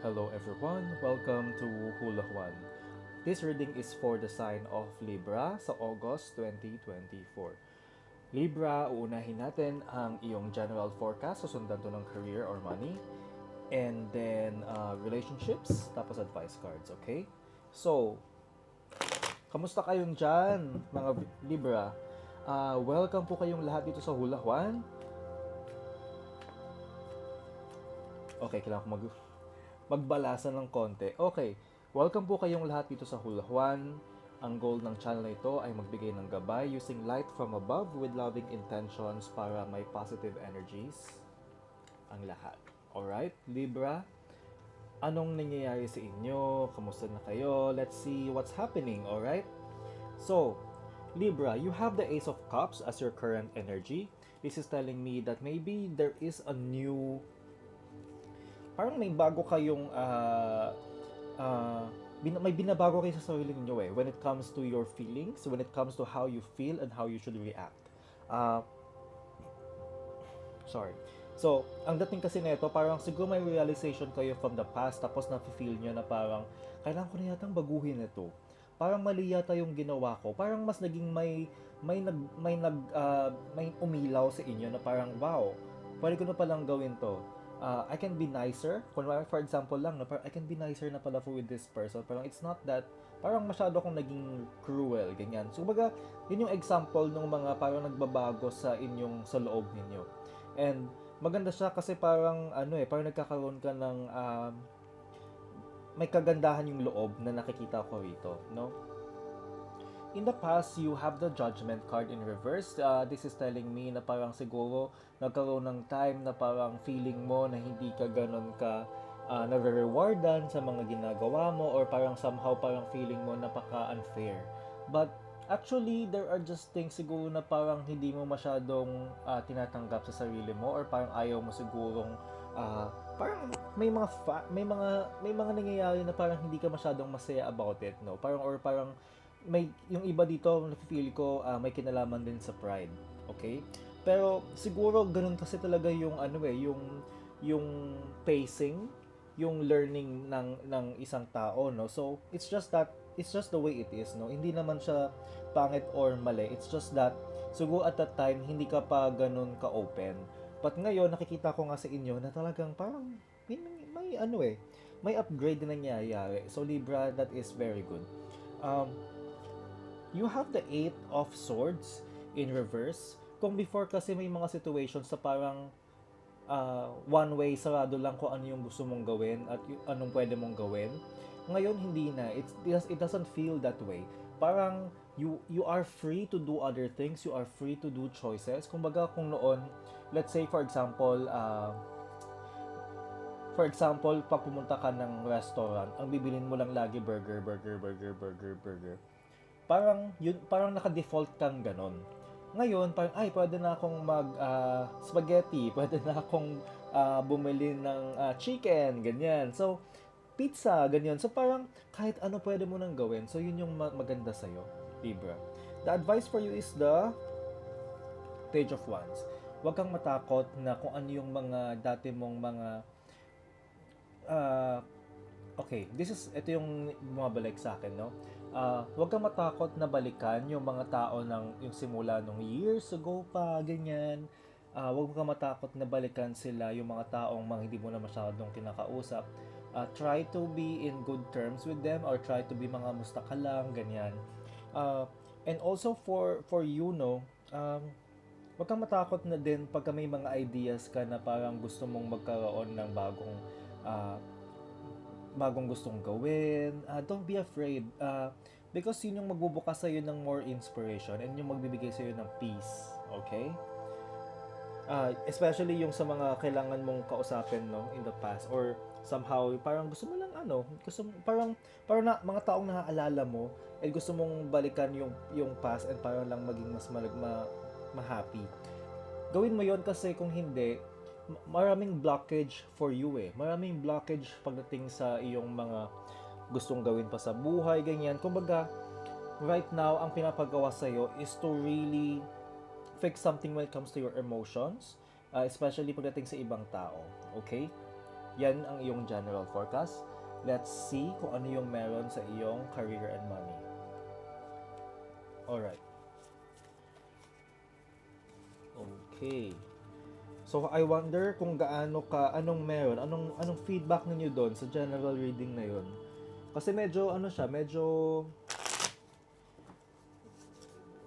Hello everyone, welcome to Hula Juan. This reading is for the sign of Libra sa August 2024. Libra, uunahin natin ang iyong general forecast, susundan to ng career or money, and then relationships, tapos advice cards, okay? So, kamusta kayong dyan, mga Libra? Welcome po kayong lahat dito sa Hula Juan. Okay, kailangan ko magbalasan ng konti. Okay, welcome po kayong lahat dito sa Hula Juan. Ang goal ng channel na ito ay magbigay ng gabay using light from above with loving intentions para may positive energies ang lahat. Alright, Libra? Anong nangyayari sa inyo? Kamusta na kayo? Let's see what's happening, alright? So, Libra, you have the Ace of Cups as your current energy. This is telling me that maybe there is a new parang may bago kayong may binabago kayo sa sarili niyo when it comes to your feelings, when it comes to how you feel and how you should react. Sorry. So, ang dating kasi nito, parang siguro may realization kayo from the past, tapos na-feel nyo na parang, kailangan ko na yatang baguhin ito. Parang mali yata yung ginawa ko. Parang mas naging may umilaw sa inyo na parang, wow, pwede ko na palang gawin to. I can be nicer. For example lang, I can be nicer na pala with this person. Parang it's not that, parang masyado akong naging cruel, ganyan. So, baga, yun yung example ng mga parang nagbabago sa loob ninyo. And, maganda siya kasi parang, parang nagkakaroon ka ng, may kagandahan yung loob na nakikita ko rito, no? In the past, you have the Judgment card in reverse. This is telling me na parang siguro nagkaroon ng time na parang feeling mo na hindi ka ganun ka nare-rewardan sa mga ginagawa mo, or parang somehow parang feeling mo napaka-unfair. But actually, there are just things siguro na parang hindi mo masyadong tinatanggap sa sarili mo, or parang ayaw mo sigurong parang may mga nangyayari na parang hindi ka masyadong masaya about it, no? Parang may yung iba dito na-feel ko may kinalaman din sa pride, okay? Pero siguro ganun kasi talaga yung yung pacing, yung learning ng isang tao, no? So it's just the way it is, no? Hindi naman siya pangit or mali. It's just that siguro at that time hindi ka pa ganun ka open. But ngayon nakikita ko nga sa inyo na talagang parang may upgrade na nangyayari. So Libra, that is very good. You have the Eight of Swords in reverse. Kung before kasi may mga situations sa parang one way, sarado lang kung ano yung gusto mong gawin at anong pwede mong gawin. Ngayon, hindi na. It doesn't feel that way. Parang you are free to do other things. You are free to do choices. Kumbaga, kung noon, let's say for example, pag pumunta ka ng restaurant, ang bibilin mo lang lagi burger, burger, burger, burger, burger. Parang naka-default kang ganon. Ngayon, parang, pwede na akong spaghetti, pwede na akong bumili ng chicken, ganyan. So, pizza, ganyan. So, parang kahit ano pwede mo nang gawin. So, yun yung maganda sa'yo, Libra. The advice for you is the Page of Wands. Huwag kang matakot na kung ano yung mga dati mong mga okay, ito yung bumabalik sa akin, no? Huwag kang matakot na balikan yung mga tao yung simula nung years ago pa, ganyan. Huwag kang matakot na balikan sila, yung mga taong hindi mo na masyadong kinakausap. Try to be in good terms with them, or try to be mga musta ka lang, ganyan. And also for you, no, huwag kang matakot na din pagka may mga ideas ka na parang gusto mong magkaroon ng bagong gustong gawin. Don't be afraid. Because yun yung magbubukas sa'yo ng more inspiration and yung magbibigay sa'yo ng peace. Okay? Especially yung sa mga kailangan mong kausapin, no, in the past, or somehow parang gusto mo lang parang mga taong naaalala mo and gusto mong balikan yung past and parang lang maging mas ma-happy. Gawin mo yon kasi kung hindi, maraming blockage for you Maraming blockage pagdating sa iyong mga gustong gawin pa sa buhay, ganyan. Kumbaga, right now, ang pinapagawa sa'yo is to really fix something when it comes to your emotions, especially pagdating sa ibang tao. Okay? Yan ang iyong general forecast. Let's see kung ano yung meron sa iyong career and money. Alright. Okay. So, I wonder kung anong meron, anong feedback ninyo doon sa general reading na yun. Kasi medyo,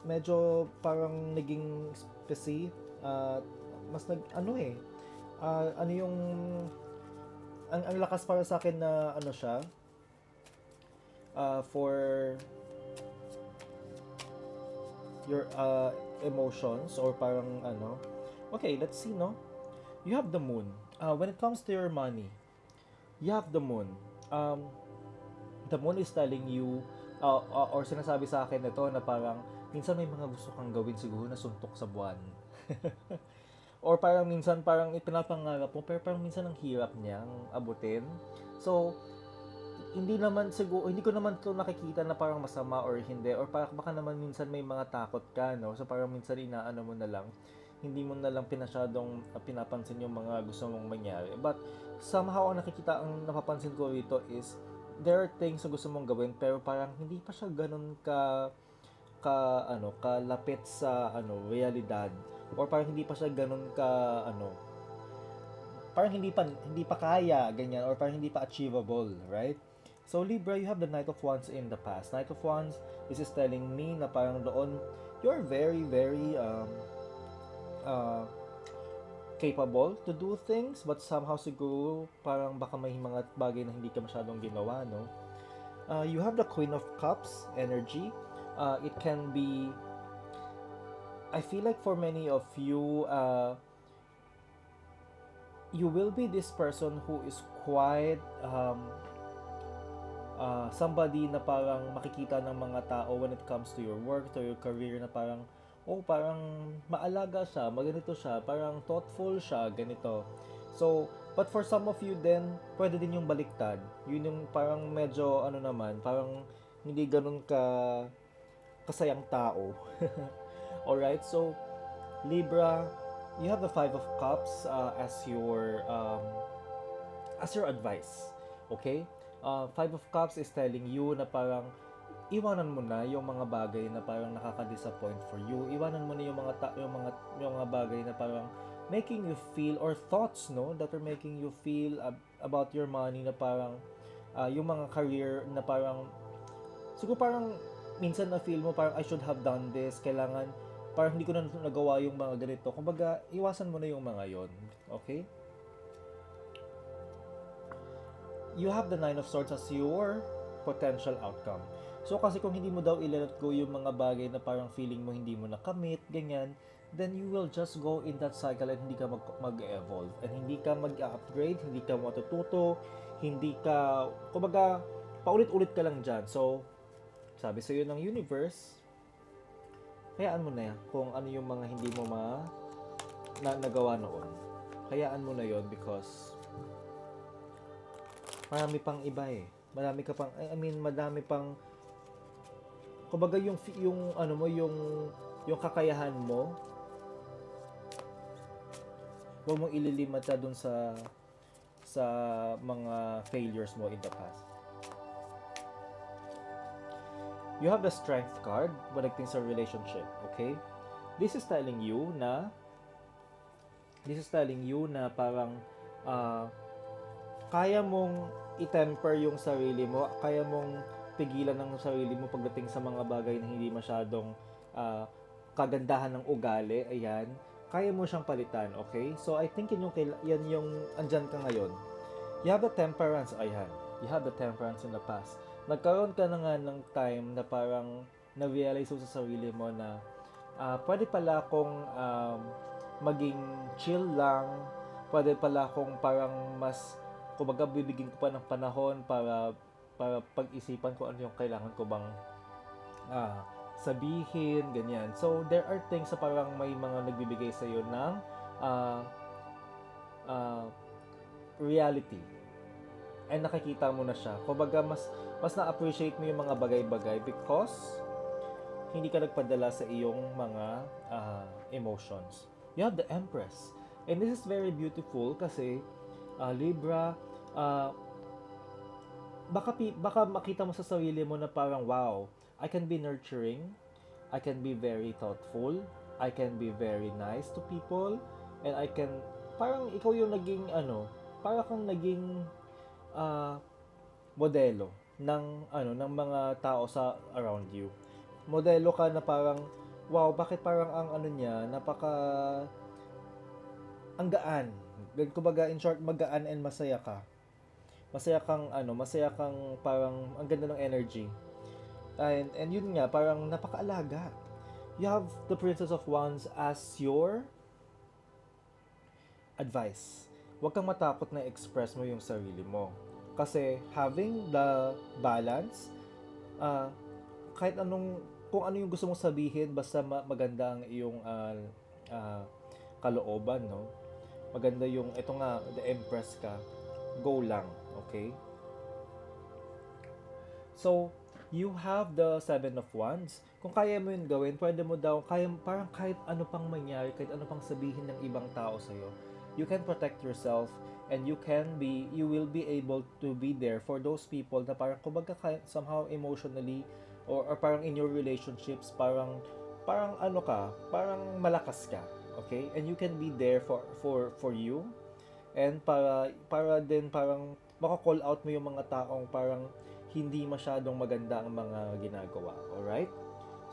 medyo parang naging specie, mas ano yung, ang lakas para sa akin na, siya, for your, emotions, or parang, okay, let's see, no? You have the moon. When it comes to your money, you have the moon. The moon is telling you, or sinasabi sa akin ito na parang, minsan may mga gusto kang gawin siguro na suntok sa buwan. Or parang minsan parang ipinapangarap mo, pero parang minsan ang hirap niyang abutin. So, hindi ko naman to nakikita na parang masama or hindi, or parang baka naman minsan may mga takot ka, no? So parang minsan inaano mo na lang, hindi mo na lang pinapansin yung mga gusto mong mangyari. But somehow ang napapansin ko rito is there are things na gusto mong gawin, pero parang hindi pa siya ganun kalapit sa realidad, or parang hindi pa siya ganun parang hindi pa kaya ganyan, or parang hindi pa achievable, right? So Libra, you have the Knight of Wands in the past. Knight of Wands, this is telling me na parang doon you're very very capable to do things, but somehow siguro parang baka may mga bagay na hindi ka masyadong ginawa, no? You have the Queen of Cups energy. It can be, I feel like for many of you, you will be this person who is quite somebody na parang makikita ng mga tao when it comes to your work, to your career, na parang, parang maalaga siya, maganito siya, parang thoughtful siya, ganito. So, but for some of you then, pwede din yung baliktad. Yun yung parang medyo, parang hindi ganun kasayang tao. Alright, so, Libra, you have the Five of Cups as your advice. Okay? Five of Cups is telling you na parang iwanan mo na yung mga bagay na parang nakaka-disappoint for you. Iwanan mo na yung mga bagay na parang making you feel, or thoughts, no, that are making you feel about your money, na parang yung mga career na parang siguro parang minsan na feel mo parang I should have done this, kailangan parang hindi ko na nagawa yung mga ganito. Kumbaga, iwasan mo na yung mga yon. Okay? You have the Nine of Swords as your potential outcome. So kasi kung hindi mo daw i-let go yung mga bagay na parang feeling mo hindi mo nakamit, ganyan, then you will just go in that cycle and hindi ka mag-evolve, and hindi ka mag-upgrade, hindi ka matututo, hindi ka, kumbaga, paulit-ulit ka lang dyan. So, sabi sa'yo ng universe, hayaan mo na yan kung ano yung mga hindi mo nagawa noon. Hayaan mo na yon, because marami pang iba eh. Madami pang, kumbaga yung kakayahan mo, huwag mong ililimit dun sa mga failures mo in the past. You have the Strength card connecting sa relationship, okay? This is telling you na parang kaya mong i-temper yung sarili mo, kaya mong pigilan ng sarili mo pagdating sa mga bagay na hindi masyadong kagandahan ng ugali, ayan, kaya mo siyang palitan, okay? So, I think yan yung andyan ka ngayon. You have the Temperance, ayan. You have the Temperance in the past. Nagkaroon ka na nga ng time na parang na-realize mo sa sarili mo na pwede pala akong maging chill lang, pwede pala akong parang mas, kumbaga, bibigyan ko pa ng panahon para pag-isipan ko ano yung kailangan ko bang sabihin, ganyan. So, there are things na parang may mga nagbibigay sa iyo ng reality. And nakikita mo na siya. Kumbaga, mas na-appreciate mo yung mga bagay-bagay because hindi ka nagpadala sa iyong mga emotions. You have the Empress. And this is very beautiful kasi Libra, uh, baka makita mo sa sarili mo na parang, wow, I can be nurturing, I can be very thoughtful, I can be very nice to people, and I can, parang ikaw yung naging, parang kang naging ah, modelo ng mga tao sa around you. Modelo ka na parang, wow, bakit parang ang ano niya, ang gaan. Kumbaga, in short, magaan and masaya ka. Masaya kang parang, ang ganda ng energy. And yun nga, parang napakaalaga. You have the Princess of Wands as your advice. Huwag kang matakot na express mo yung sarili mo. Kasi having the balance, uh, kahit kung ano yung gusto mong sabihin, basta maganda ang iyong uh, kalooban, no? Maganda yung, ito nga, the Empress ka, go lang, okay? So, you have the Seven of Wands. Kung kaya mo yun gawin, pwede mo daw, parang kahit ano pang mangyari, kahit ano pang sabihin ng ibang tao sa'yo, you can protect yourself and you will be able to be there for those people na parang kumbaga somehow emotionally or parang in your relationships, parang parang malakas ka, okay? And you can be there for you and para din parang maka-call out mo yung mga taong parang hindi masyadong maganda ang mga ginagawa. Alright?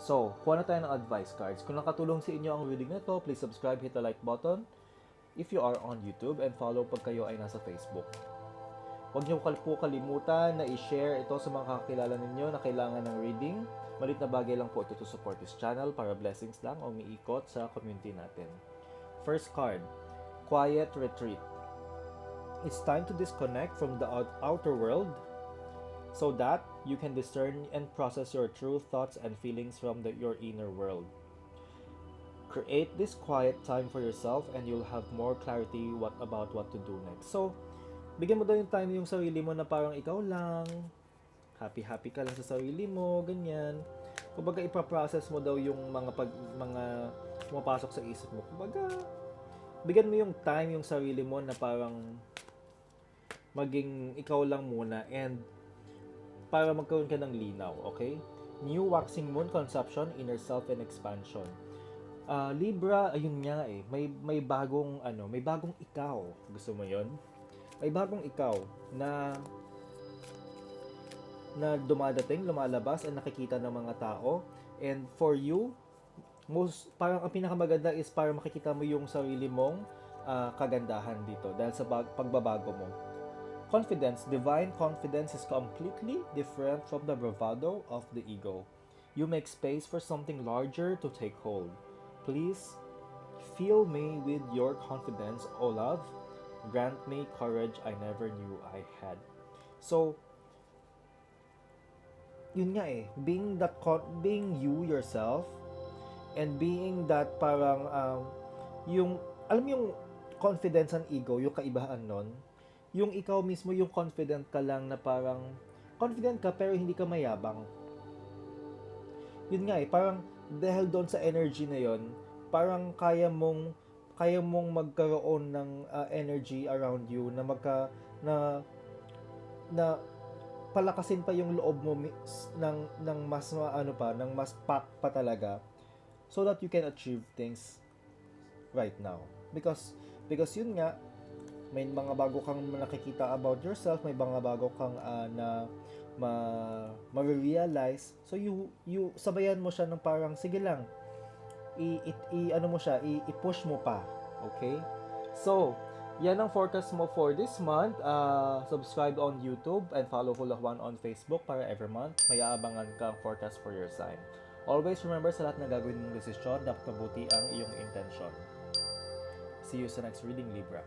So, kuha na tayo ng advice cards. Kung nakatulong sa inyo ang reading na to, please subscribe, hit the like button if you are on YouTube, and follow pag kayo ay nasa Facebook. Huwag niyo po kalimutan na i-share ito sa mga kakilala ninyo na kailangan ng reading. Malit na bagay lang po ito to support this channel para blessings lang o umiikot sa community natin. First card, Quiet Retreat. It's time to disconnect from the outer world so that you can discern and process your true thoughts and feelings from your inner world. Create this quiet time for yourself and you'll have more clarity about what to do next. So, bigyan mo daw yung time yung sarili mo na parang ikaw lang, happy-happy ka lang sa sarili mo, ganyan. Kumbaga, ipaprocess mo daw yung mga pumapasok sa isip mo. Kumbaga, bigyan mo yung time yung sarili mo na parang maging ikaw lang muna and para magkaroon ka ng linaw, okay? New waxing moon conception, inner self and expansion. Libra, ayun nga eh, may bagong may bagong ikaw. Gusto mo 'yon? May bagong ikaw na dumadating, lumalabas at nakikita ng mga tao. And for you, parang ang pinakamaganda is para makikita mo yung sarili mong kagandahan dito dahil sa pagbabago mo. Confidence, divine confidence is completely different from the bravado of the ego. You make space for something larger to take hold. Please fill me with your confidence, O love. Grant me courage I never knew I had. So, yun nga eh, being you yourself and being that parang yung alam mo yung confidence and ego, yung kaibahan nun, yung ikaw mismo yung confident ka lang na parang confident ka pero hindi ka mayabang. Yun nga eh, parang dahil doon sa energy na yon, parang kaya mong magkaroon ng energy around you na na palakasin pa yung loob mo ng mas ng mas pack pa talaga so that you can achieve things right now. Because yun nga, may mga bago kang nakikita about yourself, may mga bago kang na ma-realize. So you sabayan mo siya ng parang sige lang. I-push mo pa. Okay? So, yan ang forecast mo for this month. Subscribe on YouTube and follow Hula Juan on Facebook para every month may aabangan kang forecast for your sign. Always remember sa lahat na gagawin mong desisyon, dapat mabuti ang iyong intention. See you sa next reading, Libra.